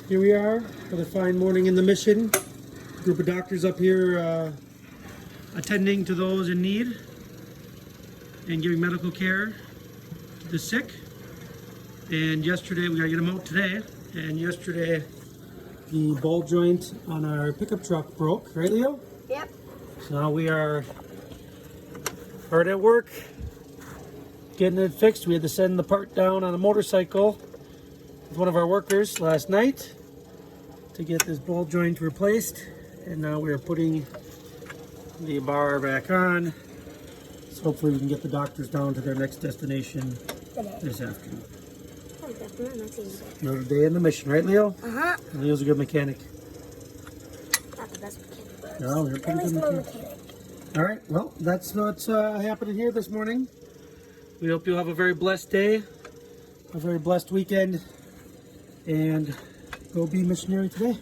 Here we are, another fine morning in the mission. Group of doctors up here attending to those in need and giving medical care to the sick. And yesterday, we gotta get them out today. And yesterday, the ball joint on our pickup truck broke, right, Leo? Yep. So now we are hard at work getting it fixed. We had to send the part down on a motorcycle with one of our workers last night to get this ball joint replaced, and now we're putting the bar back on. So hopefully we can get the doctors down to their next destination this afternoon. Oh, definitely not seeing it. Another day in the mission, right, Leo? Uh-huh. Leo's a good mechanic. Not the best mechanic, but No, you're a at pretty least good more mechanic. mechanic. All right, well, that's what's happening here this morning. We hope you'll have a very blessed day, a very blessed weekend, and go be missionary today.